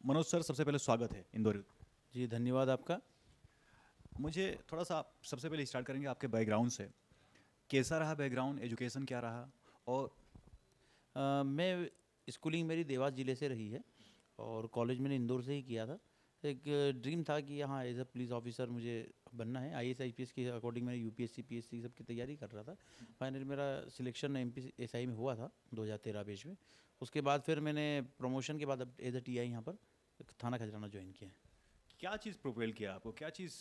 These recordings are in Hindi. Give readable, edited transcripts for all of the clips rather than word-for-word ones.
मनोज सर, सबसे पहले स्वागत है इंदौर। जी धन्यवाद आपका। मुझे थोड़ा सा आप सबसे पहले स्टार्ट करेंगे आपके बैकग्राउंड से। कैसा रहा बैकग्राउंड, एजुकेशन क्या रहा? और मैं स्कूलिंग मेरी देवास ज़िले से रही है और कॉलेज मैंने इंदौर से ही किया था। एक ड्रीम था कि यहाँ एज अ पुलिस ऑफिसर मुझे बनना है। आईएएस आईपीएस के अकॉर्डिंग मैंने यूपीएससी पीएससी सब की तैयारी कर रहा था। फाइनली मेरा सिलेक्शन एमपी एसआई में हुआ था 2013 बैच में। उसके बाद फिर मैंने प्रमोशन के बाद अब एज अ टीआई यहाँ पर थाना खजराना ज्वाइन किया है। क्या चीज़ प्रोपेल किया आपको, क्या चीज़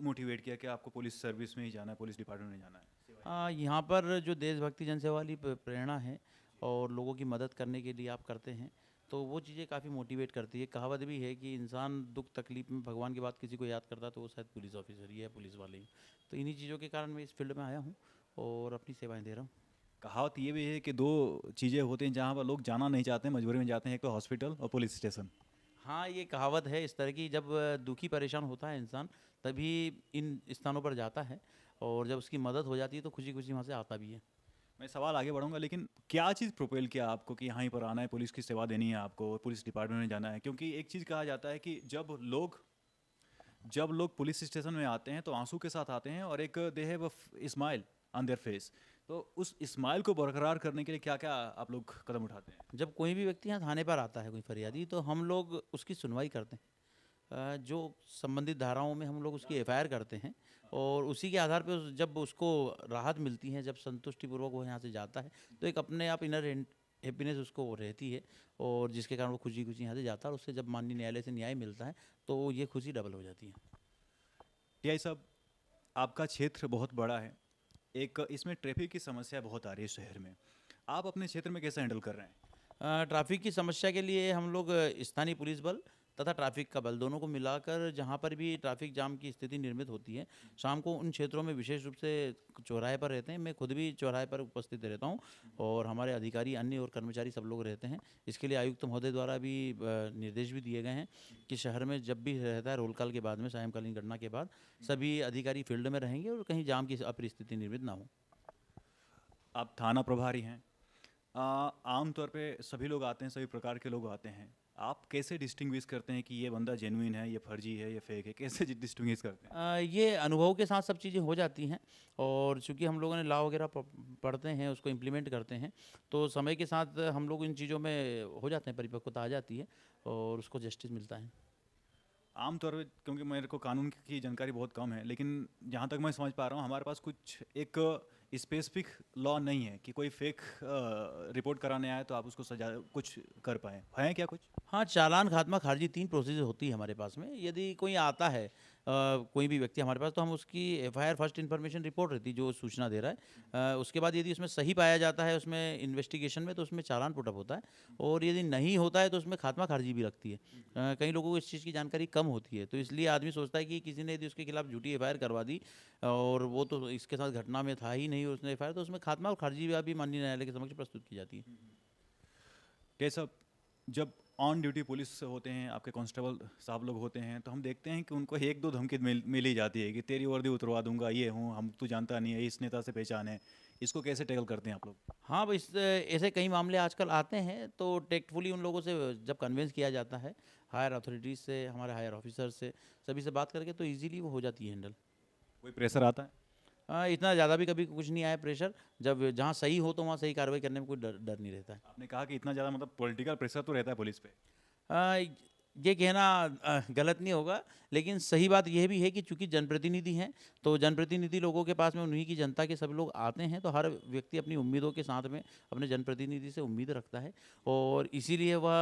मोटिवेट किया कि आपको पुलिस सर्विस में ही जाना है, पुलिस डिपार्टमेंट में जाना है? यहाँ पर जो देशभक्ति जनसेवा वाली प्रेरणा है और लोगों की मदद करने के लिए आप करते हैं, तो वो चीज़ें काफ़ी मोटिवेट करती है। कहावत भी है कि इंसान दुख तकलीफ में भगवान के बाद किसी को याद करता है तो वो शायद पुलिस ऑफिसर ही है, पुलिस वाले ही। तो इन्हीं चीज़ों के कारण मैं इस फील्ड में आया हूँ और अपनी सेवाएं दे रहा हूँ। कहावत ये भी है कि दो चीज़ें होती हैं जहाँ पर लोग जाना नहीं चाहते हैं, मजबूरी में जाते हैं, एक तो हॉस्पिटल और पुलिस स्टेशन। हाँ, ये कहावत है इस तरह की। जब दुखी परेशान होता है इंसान तभी इन स्थानों पर जाता है और जब उसकी मदद हो जाती है तो खुशी खुशी वहाँ से आता भी है। मैं सवाल आगे बढ़ूंगा, लेकिन क्या चीज़ प्रोपेल किया आपको कि यहाँ पर आना है, पुलिस की सेवा देनी है आपको और पुलिस डिपार्टमेंट में जाना है? क्योंकि एक चीज़ कहा जाता है कि जब लोग पुलिस स्टेशन में आते हैं तो आंसू के साथ आते हैं और एक they have a smile on their face. तो उस स्माइल को बरकरार करने के लिए क्या क्या आप लोग कदम उठाते हैं? जब कोई भी व्यक्ति यहाँ थाने पर आता है कोई फरियादी, तो हम लोग उसकी सुनवाई करते हैं। जो संबंधित धाराओं में हम लोग उसकी एफआईआर करते हैं और उसी के आधार पे जब उसको राहत मिलती है, जब संतुष्टिपूर्वक वो यहाँ से जाता है, तो एक अपने आप इनर हैप्पीनेस उसको रहती है और जिसके कारण वो खुशी खुशी यहाँ से जाता है और उससे जब माननीय न्यायालय से न्याय मिलता है तो ये खुशी डबल हो जाती है। टीआई साहब, आपका क्षेत्र बहुत बड़ा है, एक इसमें ट्रैफिक की समस्या बहुत आ रही है शहर में। आप अपने क्षेत्र में कैसे हैंडल कर रहे हैं? ट्रैफिक की समस्या के लिए हम लोग स्थानीय पुलिस बल तथा ट्रैफिक का बल दोनों को मिलाकर जहाँ पर भी ट्रैफिक जाम की स्थिति निर्मित होती है, शाम को उन क्षेत्रों में विशेष रूप से चौराहे पर रहते हैं। मैं खुद भी चौराहे पर उपस्थित रहता हूँ और हमारे अधिकारी अन्य और कर्मचारी सब लोग रहते हैं। इसके लिए आयुक्त महोदय द्वारा भी निर्देश भी दिए गए हैं कि शहर में जब भी रहता है रोल कॉल के बाद में, सायंकालीन घटना के बाद, सभी अधिकारी फील्ड में रहेंगे और कहीं जाम की अपरिस्थिति निर्मित ना हो। आप थाना प्रभारी हैं। आम तौर पे सभी लोग आते हैं, सभी प्रकार के लोग आते हैं। आप कैसे डिस्टिंग्विश करते हैं कि ये बंदा जेन्युइन है, ये फर्जी है, ये फेक है? कैसे डिस्टिंग्विश करते हैं? ये अनुभव के साथ सब चीज़ें हो जाती हैं और चूंकि हम लोगों ने लॉ वगैरह पढ़ते हैं, उसको इम्प्लीमेंट करते हैं, तो समय के साथ हम लोग इन चीज़ों में हो जाते हैं, परिपक्वता आ जाती है और उसको जस्टिस मिलता है। आम तौर पे, क्योंकि मेरे को कानून की जानकारी बहुत कम है, लेकिन जहाँ तक मैं समझ पा रहा हूँ हमारे पास कुछ एक स्पेसिफिक लॉ नहीं है कि कोई फेक रिपोर्ट कराने आए तो आप उसको सजा कुछ कर पाएँ। है क्या कुछ? हाँ, चालान, खात्मा, खारिजी 3 प्रोसेस होती है हमारे पास में। यदि कोई आता है कोई भी व्यक्ति हमारे पास, तो हम उसकी एफआईआर फर्स्ट इन्फॉर्मेशन रिपोर्ट रहती है जो सूचना दे रहा है। उसके बाद यदि उसमें सही पाया जाता है उसमें इन्वेस्टिगेशन में, तो उसमें चालान पुटअप होता है और यदि नहीं होता है तो उसमें खात्मा खारिजी भी लगती है। कई लोगों को इस चीज़ की जानकारी कम होती है, तो इसलिए आदमी सोचता है कि किसी ने यदि उसके खिलाफ झूठी एफआईआर करवा दी और वो तो इसके साथ घटना में था ही नहीं उसने एफआईआर, तो उसमें खात्मा और खारिजी भी माननीय न्यायालय के समक्ष प्रस्तुत की जाती है। कैसा, जब ऑन ड्यूटी पुलिस होते हैं, आपके कांस्टेबल साहब लोग होते हैं, तो हम देखते हैं कि उनको एक दो धमकी मिल ही जाती है कि तेरी वर्दी उतरवा दूंगा, ये हूँ हम, तू जानता नहीं है, इस नेता से पहचान है। इसको कैसे टैकल करते हैं आप लोग? हाँ, इस ऐसे कई मामले आजकल आते हैं, तो टेक्टफुली उन लोगों से जब कन्विंस किया जाता है, हायर अथॉरिटीज़ से, हमारे हायर ऑफिसर से, सभी से बात करके, तो इजीली वो हो जाती है हैंडल। कोई प्रेशर आता है? इतना ज़्यादा भी कभी कुछ नहीं आया प्रेशर। जब जहाँ सही हो तो वहाँ सही कार्रवाई करने में कोई डर डर नहीं रहता है। आपने कहा कि इतना ज़्यादा, मतलब पॉलिटिकल प्रेशर तो रहता है पुलिस पे। अ, ये कहना गलत नहीं होगा, लेकिन सही बात यह भी है कि चूंकि जनप्रतिनिधि हैं, तो जनप्रतिनिधि लोगों के पास में उन्हीं की जनता के सब लोग आते हैं, तो हर व्यक्ति अपनी उम्मीदों के साथ में अपने जनप्रतिनिधि से उम्मीद रखता है और इसीलिए वह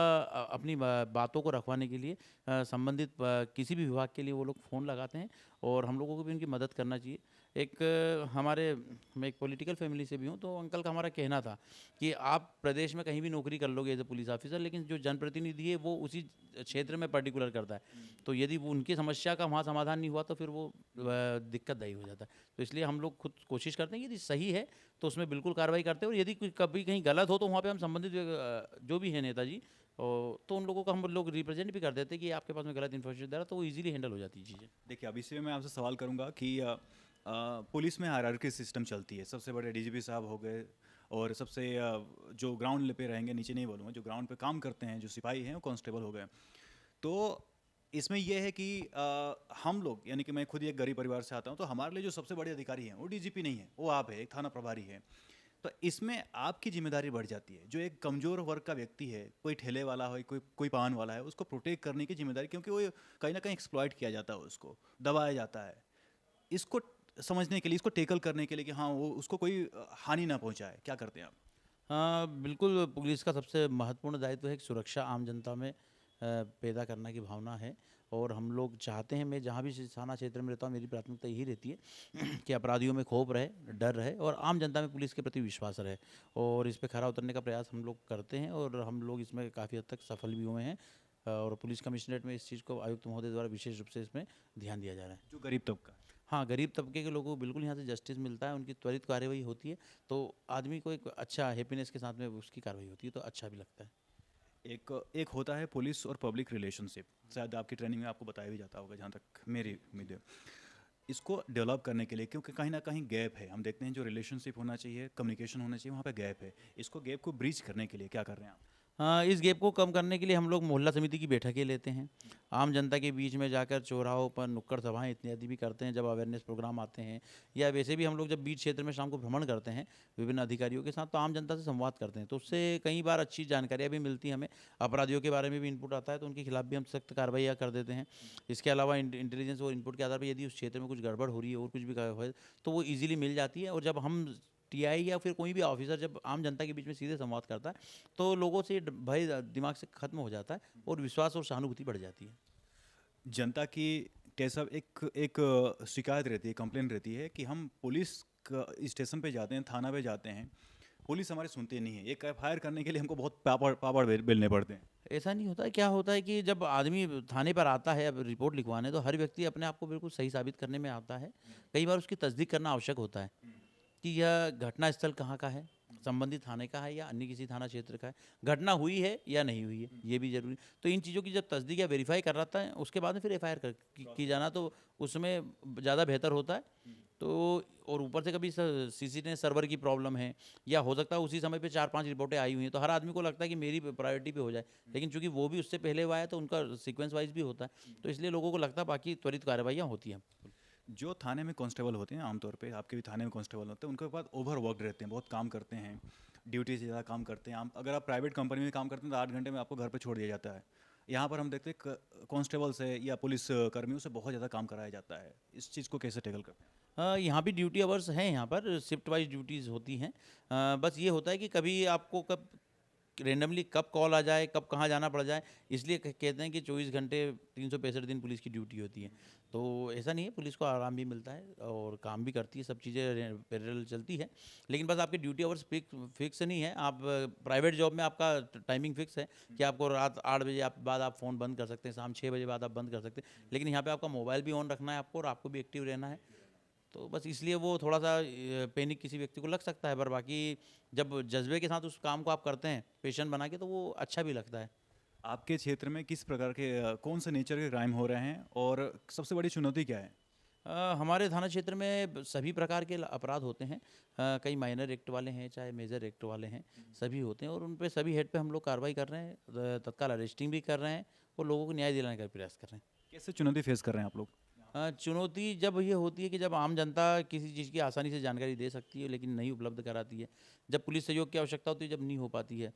अपनी बातों को रखवाने के लिए संबंधित किसी भी विभाग के लिए वो लोग फ़ोन लगाते हैं और हम लोगों को भी उनकी मदद करना चाहिए। एक मैं एक पॉलिटिकल फैमिली से भी हूँ, तो अंकल का हमारा कहना था कि आप प्रदेश में कहीं भी नौकरी कर लोगे एज ए पुलिस ऑफिसर, लेकिन जो जनप्रतिनिधि है वो उसी क्षेत्र में पर्टिकुलर करता है। तो यदि वो उनकी समस्या का वहाँ समाधान नहीं हुआ तो फिर वो दिक्कतदायी हो जाता है। तो इसलिए हम लोग खुद कोशिश करते हैं कि यदि सही है तो उसमें बिल्कुल कार्रवाई करते हैं और यदि कभी कहीं गलत हो तो वहाँ पे हम संबंधित जो भी है नेताजी, तो उन लोगों को हम लोग रिप्रेजेंट भी कर देते हैं कि आपके पास में गलत इन्फॉर्मेशन दे रहा, तो वो ईजिली हैंडल हो जाती है चीज़ें। देखिए, अब इसी में मैं आपसे सवाल करूंगा कि पुलिस में हायरार्की सिस्टम चलती है। सबसे बड़े डीजीपी साहब हो गए और सबसे जो ग्राउंड पे रहेंगे, नीचे नहीं बोलूँगा, जो ग्राउंड पे काम करते हैं, जो सिपाही हैं, वो कांस्टेबल हो गए। तो इसमें यह है कि हम लोग यानी कि मैं खुद ही एक गरीब परिवार से आता हूँ, तो हमारे लिए जो सबसे बड़े अधिकारी हैं वो डीजीपी नहीं है, वो आप है, एक थाना प्रभारी है। तो इसमें आपकी जिम्मेदारी बढ़ जाती है। जो एक कमज़ोर वर्ग का व्यक्ति है, कोई ठेले वाला हो, कोई कोई पान वाला है, उसको प्रोटेक्ट करने की जिम्मेदारी, क्योंकि वो कहीं ना कहीं एक्सप्लॉइट किया जाता है, उसको दबाया जाता है। इसको समझने के लिए, इसको टेकल करने के लिए कि हाँ वो उसको कोई हानि ना पहुंचाए, क्या करते हैं आप? हाँ, बिल्कुल पुलिस का सबसे महत्वपूर्ण दायित्व है कि सुरक्षा आम जनता में पैदा करना की भावना है। और हम लोग चाहते हैं, मैं जहाँ भी थाना क्षेत्र में रहता हूँ, मेरी प्राथमिकता यही रहती है कि अपराधियों में खौफ रहे, डर रहे और आम जनता में पुलिस के प्रति विश्वास रहे। और इस पे खरा उतरने का प्रयास हम लोग करते हैं और हम लोग इसमें काफ़ी हद तक सफल भी हुए हैं। और पुलिस कमिश्नरेट में इस चीज़ को आयुक्त महोदय द्वारा विशेष रूप से इसमें ध्यान दिया जा रहा है। जो गरीब तबका। हाँ, गरीब तबके के लोगों को बिल्कुल यहाँ से जस्टिस मिलता है, उनकी त्वरित कार्यवाही होती है, तो आदमी को एक अच्छा हैप्पीनेस के साथ में उसकी कार्रवाई होती है, तो अच्छा भी लगता है। एक एक होता है पुलिस और पब्लिक रिलेशनशिप, शायद आपकी ट्रेनिंग में आपको बताया भी जाता होगा, जहाँ तक मेरी उम्मीद है। इसको डेवलप करने के लिए, क्योंकि कहीं ना कहीं गैप है, हम देखते हैं जो रिलेशनशिप होना चाहिए, कम्युनिकेशन होना चाहिए, वहाँ पे गैप है। इसको गैप को ब्रीच करने के लिए क्या कर रहे हैं आप? हाँ, इस गैप को कम करने के लिए हम लोग मोहल्ला समिति की बैठकें लेते हैं। आम जनता के बीच में जाकर चौराहों पर नुक्कड़ सभाएँ इत्यादि भी करते हैं जब अवेयरनेस प्रोग्राम आते हैं, या वैसे भी हम लोग जब बीच क्षेत्र में शाम को भ्रमण करते हैं विभिन्न अधिकारियों के साथ, तो आम जनता से संवाद करते हैं। तो उससे कई बार अच्छी जानकारियाँ भी मिलती हैं हमें, अपराधियों के बारे में भी इनपुट आता है, तो उनके खिलाफ भी हम सख्त कार्रवाइयाँ कर देते हैं। इसके अलावा इंटेलिजेंस और इनपुट के आधार पर यदि उस क्षेत्र में कुछ गड़बड़ हो रही है और कुछ भी है, तो वो ईज़िली मिल जाती है। और जब हम टीआई या फिर कोई भी ऑफिसर जब आम जनता के बीच में सीधे संवाद करता है, तो लोगों से भय दिमाग से खत्म हो जाता है और विश्वास और सहानुभूति बढ़ जाती है। जनता की कैसा एक एक शिकायत रहती है, कंप्लेन रहती है कि हम पुलिस स्टेशन पे जाते हैं, थाना पे जाते हैं, पुलिस हमारी सुनती नहीं है। एक एफआईआर करने के लिए हमको बहुत पापड़ पापड़ बेलने पड़ते हैं। ऐसा नहीं होता है, क्या होता है कि जब आदमी थाने पर आता है अब रिपोर्ट लिखवाने, तो हर व्यक्ति अपने आप को बिल्कुल सही साबित करने में आता है। कई बार उसकी तस्दीक करना आवश्यक होता है कि यह घटना स्थल कहाँ का है, संबंधित थाने का है या अन्य किसी थाना क्षेत्र का है, घटना हुई है या नहीं हुई है, ये भी जरूरी। तो इन चीज़ों की जब तस्दीक या वेरीफाई कर रहा है, उसके बाद में फिर एफआईआर की जाना, तो उसमें ज़्यादा बेहतर होता है। तो और ऊपर से कभी सीसीटीवी सर्वर की प्रॉब्लम है, या हो सकता है उसी समय पे 4-5 रिपोर्टें आई हुई हैं, तो हर आदमी को लगता है कि मेरी प्रायोरिटी पे हो जाए, लेकिन चूंकि वो भी उससे पहले हुआ है, तो उनका सीक्वेंस वाइज भी होता है, तो इसलिए लोगों को लगता है बाकी त्वरित कार्रवाइयाँ होती हैं। जो थाने में कांस्टेबल होते हैं, आमतौर पे आपके भी थाने में कांस्टेबल होते हैं, उनके पास ओवर वर्क रहते हैं, बहुत काम करते हैं, ड्यूटी से ज़्यादा काम करते हैं। आप अगर आप प्राइवेट कंपनी में काम करते हैं तो 8 घंटे में आपको घर पे छोड़ दिया जाता है। यहाँ पर हम देखते हैं कांस्टेबल से या पुलिस कर्मियों से बहुत ज़्यादा काम कराया जाता है। इस चीज़ को कैसे टैकल करते हैं? यहाँ भी ड्यूटी आवर्स हैं, यहाँ पर शिफ्ट वाइज ड्यूटीज़ होती हैं। बस ये होता है कि कभी आपको कब रेंडमली कब कॉल आ जाए, कब कहाँ जाना पड़ जाए, इसलिए कहते हैं कि 24 घंटे 365 दिन पुलिस की ड्यूटी होती है। तो ऐसा नहीं है, पुलिस को आराम भी मिलता है और काम भी करती है, सब चीज़ें पैरेलल चलती है। लेकिन बस आपकी ड्यूटी आवर्स फिक्स नहीं है। आप प्राइवेट जॉब में आपका टाइमिंग फिक्स है कि आपको रात 8 बजे बाद आप फ़ोन बंद कर सकते हैं, शाम 6 बजे बाद आप बंद कर सकते हैं। लेकिन यहाँ पे आपका मोबाइल भी ऑन रखना है आपको, और आपको भी एक्टिव रहना है। तो बस इसलिए वो थोड़ा-सा पैनिक किसी व्यक्ति को लग सकता है, पर बाकी जब जज़्बे के साथ उस काम को आप करते हैं, पैशन बना के, तो वो अच्छा भी लगता है। आपके क्षेत्र में किस प्रकार के कौन से नेचर के क्राइम हो रहे हैं और सबसे बड़ी चुनौती क्या है? हमारे थाना क्षेत्र में सभी प्रकार के अपराध होते हैं। कई माइनर एक्ट वाले हैं, चाहे मेजर एक्ट वाले हैं, सभी होते हैं और उन पे सभी हेड पे हम लोग कार्रवाई कर रहे हैं, तत्काल अरेस्टिंग भी कर रहे हैं और लोगों को न्याय दिलाने का प्रयास कर रहे हैं। कैसे चुनौती फेस कर रहे हैं आप लोग? चुनौती जब ये होती है कि जब आम जनता किसी चीज़ की आसानी से जानकारी दे सकती है लेकिन नहीं उपलब्ध कराती है, जब पुलिस सहयोग की आवश्यकता होती है, जब नहीं हो पाती है,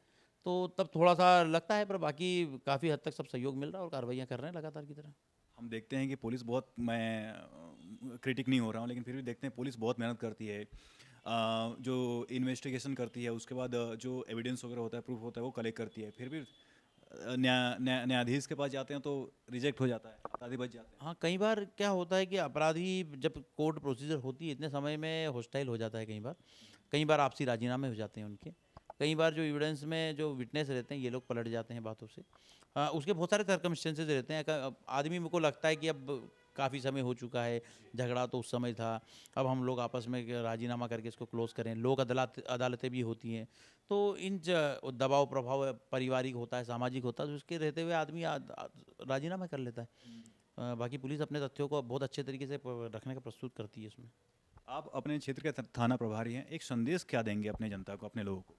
तो तब थोड़ा-सा लगता है, पर बाकी काफ़ी हद तक सब सहयोग मिल रहा है और कार्रवाइयाँ कर रहे हैं लगातार की तरह। हम देखते हैं कि पुलिस बहुत, मैं क्रिटिक नहीं हो रहा हूँ, लेकिन फिर भी देखते हैं पुलिस बहुत मेहनत करती है। जो इन्वेस्टिगेशन करती है, उसके बाद जो एविडेंस वगैरह होता है, प्रूफ होता है, वो कलेक्ट करती है। फिर भी न्यायाधीश के पास जाते हैं तो रिजेक्ट हो जाता है, अपराधी बच जाते हैं। हाँ, कई बार क्या होता है कि अपराधी जब कोर्ट प्रोसीजर होती है, इतने समय में हॉस्टाइल हो जाता है कई बार। कई बार आपसी राजीनामे हो जाते हैं उनके। कई बार जो एविडेंस में जो विटनेस रहते हैं, ये लोग पलट जाते हैं बातों से। उसके बहुत सारे सर्कमस्टेंसेस रहते हैं। आदमी को लगता है कि अब काफ़ी समय हो चुका है, झगड़ा तो उस समय था, अब हम लोग आपस में राजीनामा करके इसको क्लोज़ करें। लोक अदालतें भी होती हैं। तो इन दबाव प्रभाव पारिवारिक होता है, सामाजिक होता है, तो उसके रहते हुए आदमी राजीनामा कर लेता है। बाकी पुलिस अपने तथ्यों को बहुत अच्छे तरीके से रखने का प्रस्तुत करती है इसमें। आप अपने क्षेत्र के थाना प्रभारी हैं, एक संदेश क्या देंगे अपने जनता को, अपने लोगों को?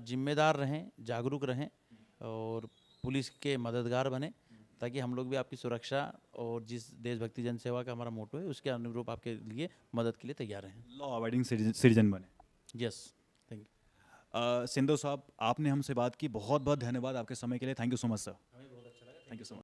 जिम्मेदार रहें, जागरूक रहें और पुलिस के मददगार बने ताकि हम लोग भी आपकी सुरक्षा और जिस देशभक्ति जन सेवा का हमारा मोटो है उसके अनुरूप आपके लिए मदद के लिए तैयार हैं। लॉ अबाइडिंग सिटीजन बने। Yes, thank you. सिंधु साहब, आपने हमसे बात की, बहुत बहुत धन्यवाद आपके समय के लिए। Thank you so much sir. Thank you so much.